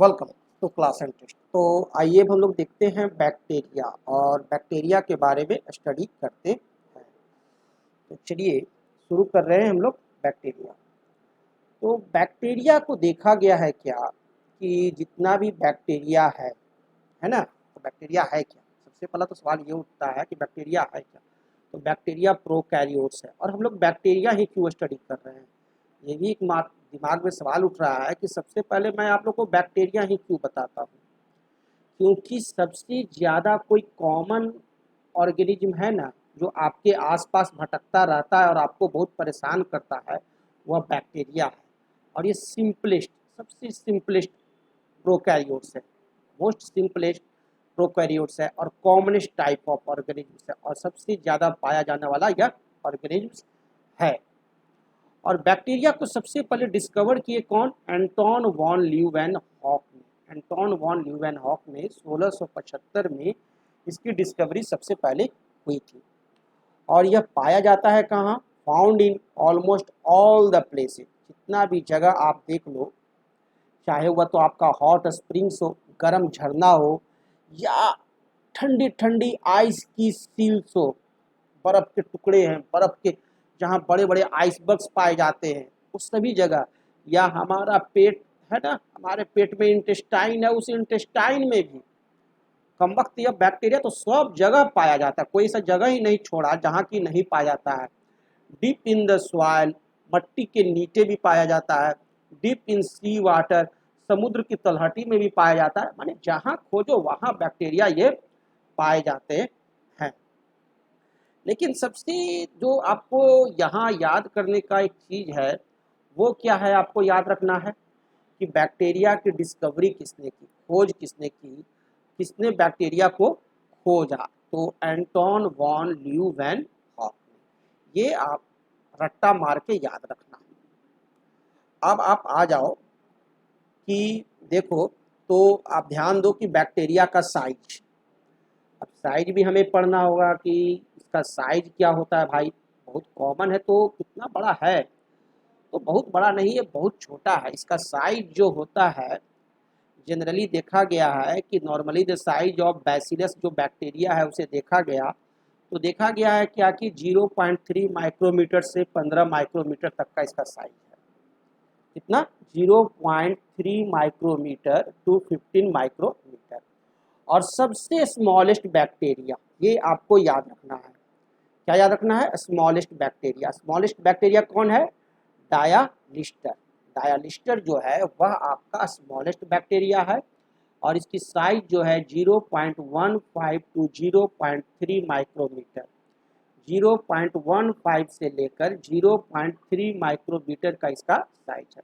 Welcome to class and test. तो आइए अब हम लोग देखते हैं बैक्टीरिया और बैक्टीरिया के बारे में स्टडी करते हैं। तो चलिए शुरू कर रहे हैं हम लोग बैक्टीरिया। तो बैक्टीरिया को देखा गया है क्या कि जितना भी बैक्टीरिया है ना, तो बैक्टीरिया है क्या। सबसे पहला तो सवाल ये उठता है कि बैक्टीरिया है क्या। तो बैक्टीरिया प्रोकैरियोट्स है और हम लोग बैक्टीरिया ही क्यों स्टडी कर रहे हैं, ये भी एक दिमाग में सवाल उठ रहा है कि सबसे पहले मैं आप लोग को बैक्टीरिया ही क्यों बताता हूँ, क्योंकि सबसे ज़्यादा कोई कॉमन ऑर्गेनिज्म है ना जो आपके आसपास भटकता रहता है और आपको बहुत परेशान करता है, वह बैक्टीरिया है। और ये सिंपलेस्ट, सबसे सिंपलेस्ट प्रोकैरियोट्स है, मोस्ट सिंपलेस्ट प्रोकैरियोट्स है और कॉमनेस्ट टाइप ऑफ ऑर्गेनिज्म है और सबसे ज़्यादा पाया जाने वाला यह ऑर्गेनिज्म है। और बैक्टीरिया को सबसे पहले डिस्कवर किए कौन? एंटोन वॉन ल्यूवेनहॉक ने। एंटोन वॉन ल्यूवेनहॉक ने 1675 में इसकी डिस्कवरी सबसे पहले हुई थी। और यह पाया जाता है कहाँ? Found in almost all the places. जितना भी जगह आप देख लो, चाहे वह तो आपका हॉट स्प्रिंग्स हो, गर्म झरना हो, या ठंडी ठंडी आइस की सील्स हो, बर्फ़ के टुकड़े हैं, बर्फ़ के जहाँ बड़े बड़े आइसबर्ग्स पाए जाते हैं उस सभी जगह, या हमारा पेट है ना, हमारे पेट में इंटेस्टाइन है, उस इंटेस्टाइन में भी कमबख्त यह बैक्टीरिया तो सब जगह पाया जाता है। कोई सा जगह ही नहीं छोड़ा जहाँ की नहीं पाया जाता है। डीप इन द सॉइल, मट्टी के नीचे भी पाया जाता है। डीप इन सी वाटर, समुद्र की तलहटी में भी पाया जाता है। माने जहाँ खोजो वहाँ बैक्टीरिया ये पाए जाते हैं। लेकिन सबसे जो आपको यहाँ याद करने का एक चीज़ है, वो क्या है, आपको याद रखना है कि बैक्टीरिया की डिस्कवरी किसने की, खोज किसने की, किसने बैक्टीरिया को खोजा? तो एंटोन वॉन ल्यूवेनहॉक ने। ये आप रट्टा मार के याद रखना। अब आप आ जाओ कि देखो, तो आप ध्यान दो कि बैक्टीरिया का साइज, अब साइज भी हमें पढ़ना होगा कि इसका साइज क्या होता है। भाई बहुत कॉमन है तो कितना बड़ा है, तो बहुत बड़ा नहीं है, बहुत छोटा है। इसका साइज जो होता है, जनरली देखा गया है कि normally the size of bacillus जो बैक्टीरिया है उसे देखा गया, तो देखा गया है क्या कि 0.3 माइक्रोमीटर से 15 माइक्रोमीटर तक का इसका साइज है। कितना? 0.3 माइक्रोमीटर टू 15 माइक्रोमीटर। और सबसे स्मॉलेस्ट बैक्टीरिया, ये आपको याद रखना है। क्या याद रखना है? Smallest bacteria. स्मॉलेस्ट बैक्टीरिया कौन है? डायालिस्टर। डायालिस्टर जो है वह आपका स्मॉलेस्ट बैक्टीरिया है और इसकी साइज जो है 0.15 टू 0.3 माइक्रोमीटर। 0.15 से लेकर 0.3 माइक्रोमीटर का इसका साइज है।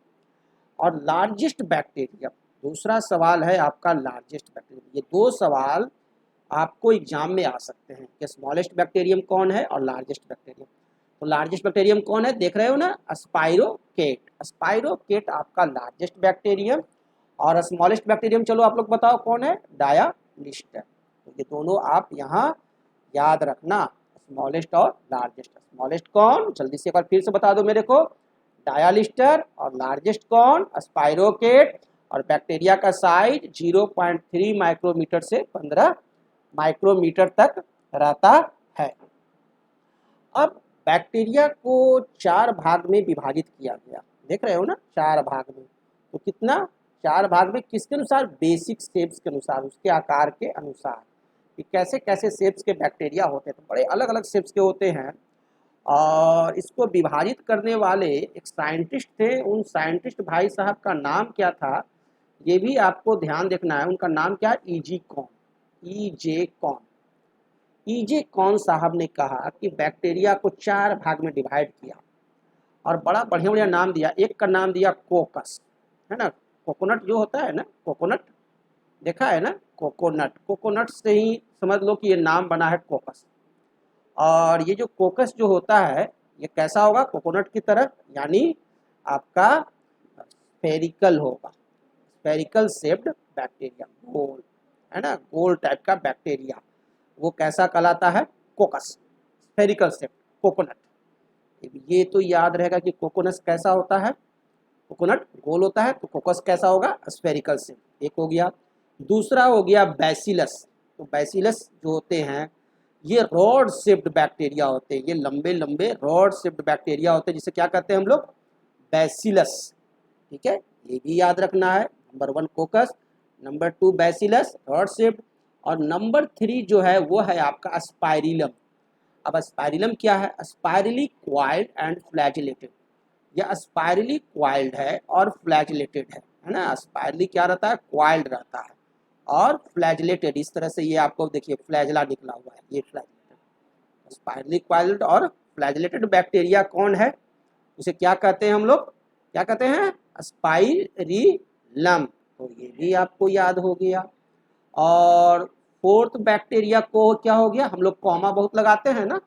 और लार्जेस्ट बैक्टीरिया, दूसरा सवाल है आपका लार्जेस्ट बैक्टीरियम। ये दो सवाल आपको एग्जाम में आ सकते हैं कि स्मॉलेस्ट बैक्टीरियम कौन है और लार्जेस्ट बैक्टीरियम। तो लार्जेस्ट बैक्टीरियम कौन है, देख रहे हो ना? स्पाइरोकेट। स्पाइरोकेट आपका लार्जेस्ट बैक्टीरियम। और स्मॉलेस्ट बैक्टीरियम चलो आप लोग बताओ कौन है? डायालिस्टर। तो ये दोनों आप यहाँ याद रखना, स्मॉलेस्ट और लार्जेस्ट। स्मॉलेस्ट कौन, जल्दी से एक बार फिर से बता दो मेरे को। डायालिस्टर। और लार्जेस्ट कौन? स्पाइरोकेट। और बैक्टीरिया का साइज 0.3 माइक्रोमीटर से 15 माइक्रोमीटर तक रहता है। अब बैक्टीरिया को 4 भाग में विभाजित किया गया, देख रहे हो ना, 4 भाग में। तो कितना? 4 भाग में। किसके अनुसार? बेसिक शेप्स के अनुसार, उसके आकार के अनुसार कि कैसे कैसे शेप्स के बैक्टीरिया होते हैं। तो बड़े अलग अलग शेप्स के होते हैं। और इसको विभाजित करने वाले एक साइंटिस्ट थे। उन साइंटिस्ट भाई साहब का नाम क्या था, ये भी आपको ध्यान देखना है। उनका नाम क्या है? ई.जे. कॉन। ई.जे. कॉन। ई.जे. कॉन साहब ने कहा कि बैक्टीरिया को 4 भाग में डिवाइड किया और बड़ा बढ़िया बढ़िया नाम दिया। एक का नाम दिया कोकस, है ना, कोकोनट जो होता है ना, कोकोनट देखा है ना, कोकोनट। कोकोनट से ही समझ लो कि ये नाम बना है कोकस। और ये जो कोकस जो होता है ये कैसा होगा? कोकोनट की तरह, यानी आपका स्फेरिकल होगा, स्फेरिकल शेप्ड बैक्टीरिया, गोल, है ना, गोल टाइप का बैक्टीरिया। वो कैसा कहलाता है? कोकस, स्फेरिकल शेप, कोकोनट। ये तो याद रहेगा कि कोकोनट कैसा होता है, कोकोनट गोल होता है, तो कोकस कैसा होगा? Spherical shape. एक हो गया। दूसरा हो गया बैसिलस। तो बैसिलस जो होते हैं ये रॉड शेप्ड बैक्टीरिया होते हैं, ये लंबे लंबे रॉड शेप्ड बैक्टीरिया होते हैं, जिसे क्या कहते हैं हम लोग, बैसिलस। ठीक है, ये भी याद रखना है। Number 1 कोकस, number 2 bacillus rod shaped, और नंबर 3 जो है वो है आपका स्पाइरिलम। अब स्पाइरिलम क्या है, स्पाइरली क्वाइल्ड एंड फ्लैजिलेटेड। यह स्पाइरली क्वाइल्ड है और फ्लैजिलेटेड है ना। स्पाइरली क्या रहता है, क्वाइल्ड रहता है, और फ्लैजिलेटेड इस तरह से, ये आपको देखिए फ्लैजला निकला हुआ है, ये फ्लैजिलेटेड। स्पाइरली क्वाइल्ड और फ्लैजिलेटेड बैक्टीरिया कौन है, उसे क्या कहते हैं हम लोग, क्या कहते हैं, स्पाइरिलम। तो ये भी आपको याद हो गया। और फोर्थ बैक्टीरिया को क्या हो गया, हम लोग कॉमा बहुत लगाते हैं ना,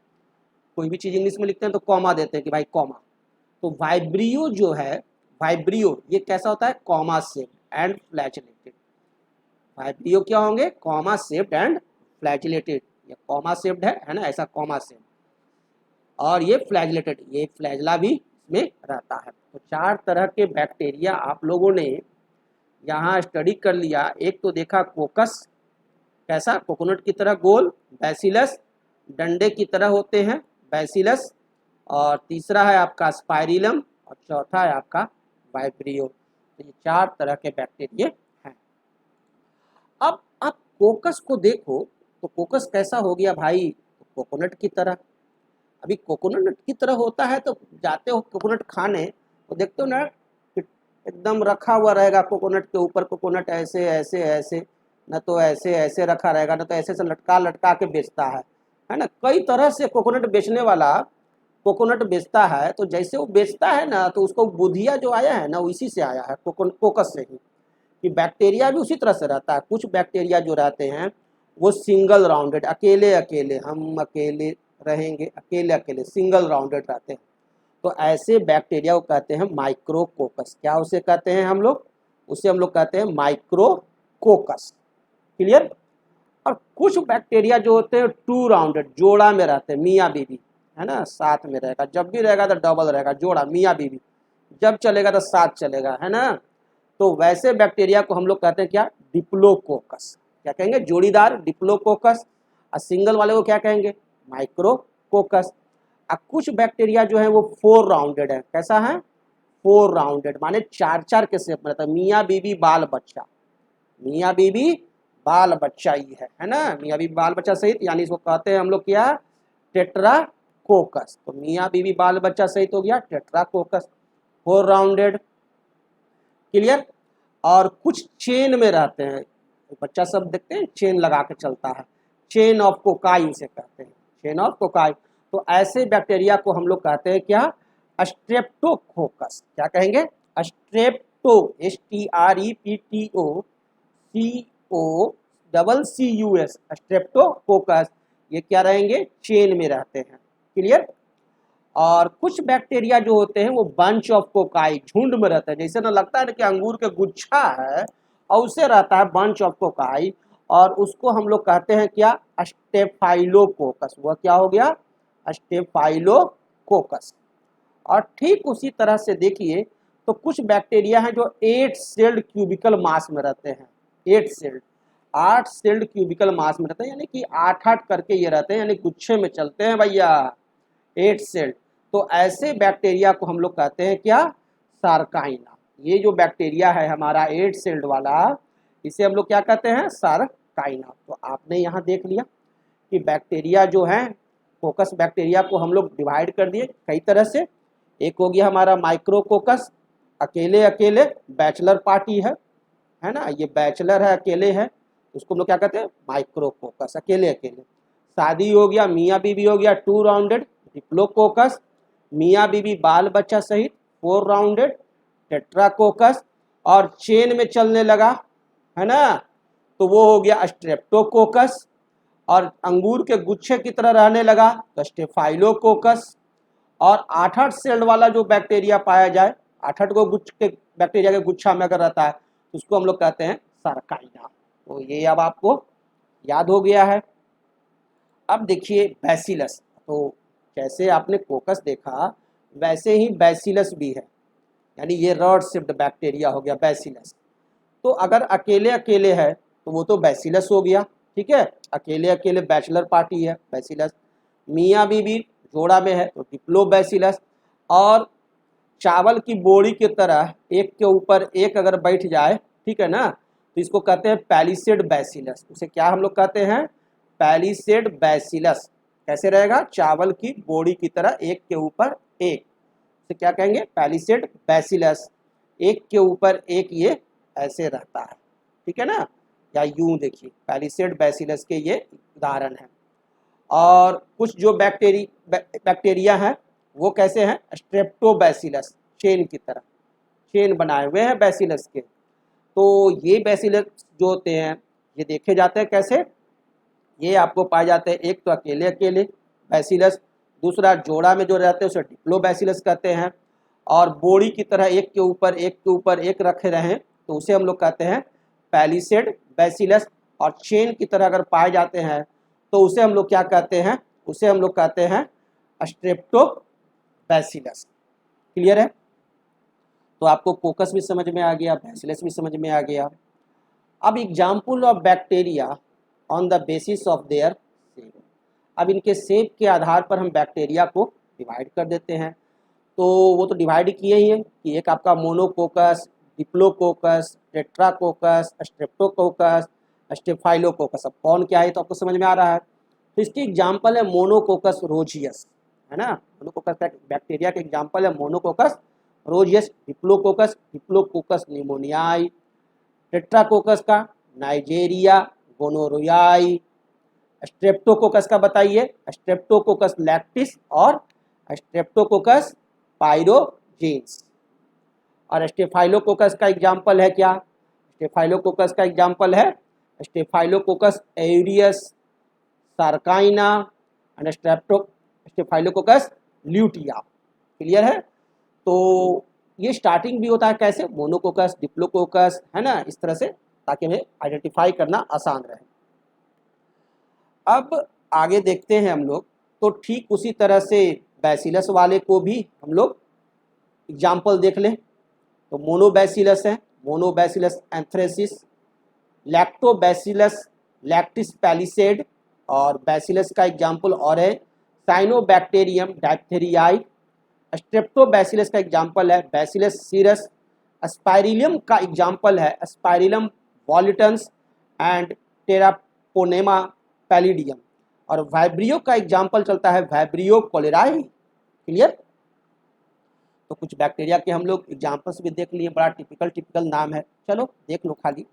कोई भी चीज इंग्लिश में लिखते हैं तो कॉमा देते हैं कि भाई कॉमा। तो वाइब्रियो जो है, वाइब्रियो ये कैसा होता है, comma shaped and flagellated. Vibrio क्या होंगे, कॉमा शेप्ड एंड फ्लैजिलेटेड। ये कॉमा शेप्ड है ना, ऐसा कॉमा शेप्ड, और ये फ्लैजिलेटेड, ये फ्लैजला भी इसमें रहता है। तो 4 तरह के बैक्टीरिया आप लोगों ने यहाँ स्टडी कर लिया। एक तो देखा कोकस, कैसा, कोकोनट की तरह गोल, बैसिलस डंडे की तरह होते हैं बैसिलस, और तीसरा है आपका स्पाइरिलम, और चौथा है आपका वाइब्रियो। तो ये 4 तरह के बैक्टीरिया हैं। अब आप कोकस को देखो, तो कोकस कैसा हो गया भाई, तो कोकोनट की तरह। अभी कोकोनट की तरह होता है तो जाते हो कोकोनट खाने तो देखते हो ना, एकदम रखा हुआ रहेगा कोकोनट के ऊपर, कोकोनट ऐसे ऐसे ऐसे, न तो ऐसे ऐसे रखा रहेगा, न तो ऐसे से लटका लटका के बेचता है ना। कई तरह से कोकोनट बेचने वाला कोकोनट बेचता है। तो जैसे वो बेचता है ना, तो उसको बुधिया जो आया है ना, वो इसी से आया है, कोकस से ही। कि बैक्टीरिया भी उसी तरह से रहता है। कुछ बैक्टीरिया जो रहते हैं वो सिंगल राउंडेड, अकेले अकेले, हम अकेले रहेंगे, अकेले अकेले सिंगल राउंडेड रहते हैं। तो ऐसे बैक्टीरिया को कहते हैं माइक्रोकोकस। क्या उसे कहते हैं हम लोग, उसे हम लोग कहते हैं माइक्रोकोकस। क्लियर। और कुछ बैक्टीरिया जो होते हैं 2 राउंडेड, जोड़ा में रहते हैं, मियाँ बीवी है ना, साथ में रहेगा, जब भी रहेगा तो डबल रहेगा, जोड़ा मियाँ बीवी, जब चलेगा तो साथ चलेगा, है ना। तो वैसे बैक्टीरिया को हम लोग कहते हैं क्या, डिप्लोकोकस। क्या कहेंगे, जोड़ीदार डिप्लोकोकस। और सिंगल वाले को क्या कहेंगे, माइक्रोकोकस। और कुछ बैक्टीरिया जो है वो 4 राउंडेड है। कैसा है, 4 राउंडेड, माने 4 के शेप में रहता है, मियाँ बीवी बाल बच्चा, मियाँ बीवी बाल बच्चा ही है ना, मियाँ बीवी बाल बच्चा सहित, यानी इसको कहते हैं हम लोग क्या, टेट्राकोकस। तो मियाँ बीवी बाल बच्चा सहित हो गया टेट्राकोकस, 4 राउंडेड। क्लियर। और कुछ चेन में रहते हैं, बच्चा सब देखते हैं चेन लगा के चलता है, चेन ऑफ कोकाई उसे कहते हैं, चेन ऑफ कोकाई। तो ऐसे बैक्टीरिया को हम लोग कहते हैं क्या, स्ट्रेप्टोकोकस। क्या कहेंगे, स्ट्रेप्टो, STREPTOCOCUS, स्ट्रेप्टोकोकस। ये क्या रहेंगे, चेन में रहते हैं। क्लियर। और कुछ बैक्टीरिया जो होते हैं वो बंच ऑफ कोकाई, झुंड में रहते हैं। जैसे ना लगता है ना कि अंगूर के गुच्छा है, और उसे रहता है बंच ऑफ कोकाई, और उसको हम लोग कहते हैं क्या, स्टेफाइलोकोकस। वह क्या हो गया, स्टेफाइलोकोकस। और ठीक उसी तरह से देखिए, तो कुछ बैक्टीरिया हैं जो 8 सेल्ड क्यूबिकल मास में रहते हैं, 8 सेल्ड, 8 सेल्ड क्यूबिकल मास में रहते हैं, यानी कि 8 करके ये रहते हैं, यानी गुच्छे में चलते हैं भैया, 8 सेल्ड। तो ऐसे बैक्टीरिया को हम लोग कहते हैं क्या, सार्काइना। ये जो बैक्टीरिया है हमारा 8 सेल्ड वाला, इसे हम लोग क्या कहते हैं, सार्काइना। तो आपने यहाँ देख लिया कि बैक्टीरिया जो है, कोकस बैक्टीरिया को हम लोग डिवाइड कर दिए कई तरह से। एक हो गया हमारा माइक्रोकोकस, अकेले अकेले, बैचलर पार्टी है ना, ये बैचलर है, अकेले है, उसको हम लोग क्या कहते हैं, माइक्रोकोकस, अकेले अकेले। शादी हो गया, मियाँ बीवी हो गया 2 राउंडेड, डिप्लोकोकस। मियाँ बीवी बाल बच्चा सहित 4 राउंडेड, टेट्राकोकस। और चेन में चलने लगा, है ना, तो वो हो गया स्ट्रेप्टोकोकस। और अंगूर के गुच्छे की तरह रहने लगा तो स्टेफाइलोकोकस। और 8 सेल वाला जो बैक्टीरिया पाया जाए, 8 को गुच्छ के बैक्टीरिया के गुच्छा में अगर रहता है तो उसको हम लोग कहते हैं सार्काइना। तो ये अब आपको याद हो गया है। अब देखिए बैसिलस। तो जैसे आपने कोकस देखा वैसे ही बैसिलस भी है, यानी ये रॉड शेप्ड बैक्टीरिया हो गया बैसिलस। तो अगर अकेले अकेले है तो वो तो बैसिलस हो गया, ठीक है, अकेले अकेले बैचलर पार्टी है बैसिलस। मियाँ बीवी जोड़ा में है तो डिप्लोबैसिलस। और चावल की बोरी की तरह एक के ऊपर एक अगर बैठ जाए, ठीक है ना, तो इसको कहते हैं पैलिसेड बैसिलस। उसे क्या हम लोग कहते हैं, पैलिसेड बैसिलस। कैसे रहेगा, चावल की बोरी की तरह एक के ऊपर एक, उसे क्या कहेंगे, पैलिसेड बैसिलस। एक के ऊपर एक ये ऐसे रहता है, ठीक है ना, या यूं देखिए, पैलिसेड बैसिलस के ये उदाहरण है। और कुछ जो बैक्टीरिया हैं वो कैसे हैं, स्ट्रेप्टोबैसिलस, चेन की तरह, चेन बनाए हुए हैं बैसिलस के। तो ये बैसिलस जो होते हैं ये देखे जाते हैं कैसे, ये आपको पाए जाते हैं, एक तो अकेले अकेले बैसिलस, दूसरा जोड़ा में जो रहते हैं उसे डिप्लोबैसिलस कहते हैं, और बोरी की तरह एक के ऊपर एक के ऊपर एक रखे रहें तो उसे हम लोग कहते हैं पैलिसेड बैसिलस। और चेन की तरह अगर पाए जाते हैं तो उसे हम लोग क्या कहते हैं, उसे हम लोग कहते हैं स्ट्रेप्टोबैसिलस। क्लियर है, तो आपको कोकस भी समझ में आ गया, बैसिलस भी समझ में आ गया। अब example of bacteria on the basis of their shape. अब इनके शेप के आधार पर हम बैक्टीरिया को डिवाइड कर देते हैं। तो वो तो डिवाइड किए ही हैं कि एक आपका monococcus, diplococcus, tetracoccus, Streptococcus, staphylococcus. अब कौन क्या है तो आपको समझ में आ रहा है। तो इसकी एग्जाम्पल है मोनोकोकस रोजियस, है ना, मोनोकोकस का बैक्टीरिया का एग्जाम्पल है मोनोकोकस रोजियस। डिप्लोकोकस निमोनियाई, टेट्राकोकस का नाइजेरिया गोनोरियाई, स्ट्रेप्टोकोकस का बताइए, स्ट्रेप्टोकोकस लैक्टिस और स्ट्रेप्टोकोकस पाइरोजेंस। और स्टेफाइलोकोकस का एग्जाम्पल है क्या, स्टेफाइलोकोकस का एग्जाम्पल है staphylococcus aureus, sarcina and staphylococcus lutea. Clear है, तो ये स्टार्टिंग भी होता है कैसे, मोनोकोकस, डिप्लोकोकस, है ना, इस तरह से, ताकि हमें आइडेंटिफाई करना आसान रहे। अब आगे देखते हैं हम लोग, तो ठीक उसी तरह से बैसिलस वाले को भी हम लोग एग्जाम्पल देख लें। तो मोनोबैसिलस है, मोनोबैसिलस एंथ्रेसिस, लैक्टोबैसिलस लैक्टिस पैलिसेड, और बैसिलस का एग्जाम्पल और है साइनोबैक्टीरियम डायप्थेरियाई। स्ट्रेप्टोबैसिलस का एग्जाम्पल है बैसिलस सीरस। स्पाइरिलियम का एग्जाम्पल है स्पाइरिलम वॉलिटन्स एंड टेरापोनेमा पैलिडियम। और वाइब्रियो का एग्जाम्पल चलता है वाइब्रियो कोलेराई। क्लियर, तो कुछ बैक्टीरिया के हम लोग एग्जाम्पल्स भी देख लिए, बड़ा टिपिकल नाम है, चलो देख लो खाली।